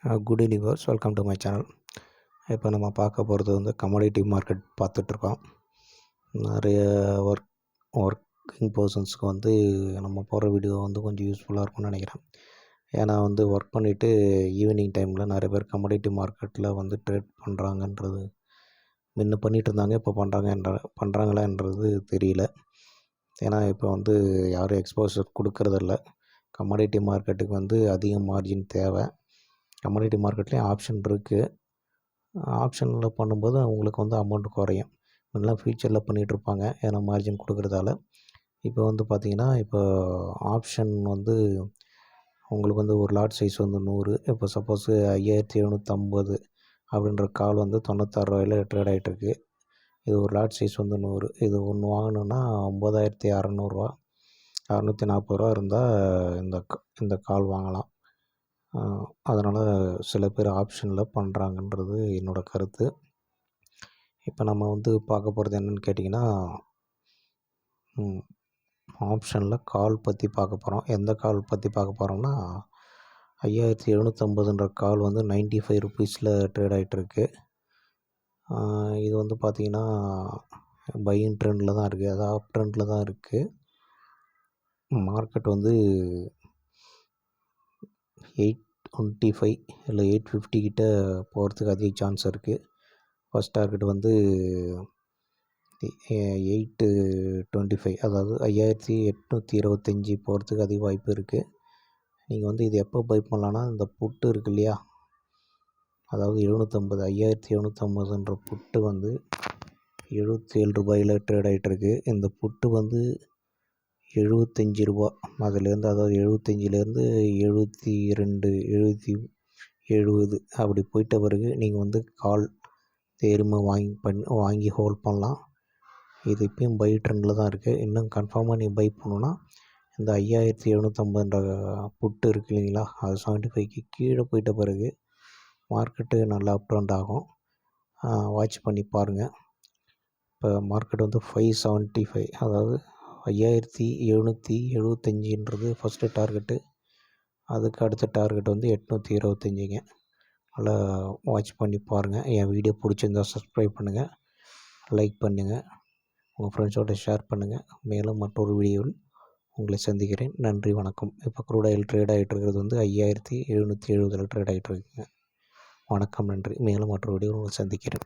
Good evening வர்ஸ், welcome to my channel. இப்போ நம்ம பார்க்க போகிறது வந்து கமாடிட்டி மார்க்கெட் பார்த்துட்ருக்கோம். நிறைய ஒர்க்கிங் பர்சன்ஸ்க்கு வந்து நம்ம போடுற வீடியோ வந்து கொஞ்சம் யூஸ்ஃபுல்லாக இருக்கும்னு நினைக்கிறேன். ஏன்னா வந்து ஒர்க் பண்ணிவிட்டு ஈவினிங் டைமில் நிறைய பேர் கமாடிட்டி மார்க்கெட்டில் வந்து ட்ரேட் பண்ணுறாங்கன்றது முன்ன பண்ணிகிட்டு இருந்தாங்க, இப்போ பண்ணுறாங்களான்றது தெரியல. ஏன்னா இப்போ வந்து யாரும் எக்ஸ்போசர் கொடுக்கறதில்ல. கமாடிட்டி மார்க்கெட்டுக்கு வந்து அதிக மார்ஜின் தேவை. கமாடிட்டி மார்க்கெட்லேயும் ஆப்ஷன் இருக்குது. ஆப்ஷனில் பண்ணும்போது அவங்களுக்கு வந்து அமௌண்ட் குறையும். முன்னெல்லாம் ஃபியூச்சரில் பண்ணிகிட்ருப்பாங்க, ஏன்னா மார்ஜின் கொடுக்குறதால. இப்போ வந்து பார்த்திங்கன்னா, இப்போ ஆப்ஷன் வந்து உங்களுக்கு வந்து ஒரு லாட் சைஸ் வந்து 100. இப்போ சப்போஸு 5750 அப்படின்ற கால் வந்து 96 ரூபாயில் ட்ரேட் ஆகிட்டுருக்கு. இது ஒரு லாட் சைஸ் வந்து 100. இது ஒன்று வாங்கணுன்னா 9600 640 இருந்தால் இந்த கால் வாங்கலாம். அதனால் சில பேர் ஆப்ஷனில் பண்ணுறாங்கன்றது என்னோடய கருத்து. இப்போ நம்ம வந்து பார்க்க போகிறது என்னென்னு கேட்டிங்கன்னா, ஆப்ஷனில் கால் பற்றி பார்க்க போகிறோம். எந்த கால் பற்றி பார்க்க போகிறோம்னா, 5750ன்ற கால் வந்து 95 ருபீஸில் ட்ரேட் ஆகிட்டுருக்கு. இது வந்து பார்த்திங்கன்னா பையிங் ட்ரெண்டில் தான் இருக்குது, அது அப் ட்ரெண்டில் தான் இருக்குது. மார்க்கெட் வந்து 825 இல்லை 850 கிட்ட போகிறதுக்கு அதிக சான்ஸ் இருக்குது. ஃபஸ்ட் டார்கெட் வந்து 825, அதாவது 5825 போகிறதுக்கு அதிக வாய்ப்பு இருக்குது. நீங்கள் வந்து இது எப்போ பை பண்ணலான்னா, இந்த புட்டு இருக்குது இல்லையா, அதாவது 5750ன்ற புட்டு வந்து 77 ரூபாயில் ட்ரேட் ஆகிட்டுருக்கு. இந்த புட்டு வந்து 75 ரூபா, அதுலேருந்து அதாவது 75லேருந்து 72 70 அப்படி போயிட்ட பிறகு நீங்கள் வந்து கால் தேர்மை வாங்கி ஹோல்ட் பண்ணலாம். இது இப்பயும் பை ட்ரெண்டில் தான் இருக்குது. இன்னும் கன்ஃபார்மாக நீங்கள் பை பண்ணணுன்னா இந்த 5750ன்ற புட்டு இருக்குது இல்லைங்களா, அது 75க்கு கீழே போயிட்ட பிறகு மார்க்கெட்டு நல்லா அப் ட்ரெண்ட் ஆகும். வாட்ச் பண்ணி பாருங்கள். இப்போ மார்க்கெட் வந்து 575, அதாவது 5775ன்றது ஃபஸ்ட்டு டார்கெட்டு. அதுக்கு அடுத்த டார்கெட் வந்து 825ங்க. நல்லா வாட்ச் பண்ணி பாருங்கள். என் வீடியோ பிடிச்சிருந்தால் சப்ஸ்கிரைப் பண்ணுங்கள், லைக் பண்ணுங்கள், உங்கள் ஃப்ரெண்ட்ஸோடு ஷேர் பண்ணுங்கள். மேலும் மற்றொரு வீடியோவில் உங்களை சந்திக்கிறேன். நன்றி, வணக்கம். இப்போ க்ரூட் ஆயில் ட்ரேட் ஆகிட்டு இருக்கிறது வந்து 5770 ட்ரேட் ஆகிட்டு இருக்குங்க. வணக்கம், நன்றி. மேலும் மற்றொரு வீடியோவில் உங்களை சந்திக்கிறேன்.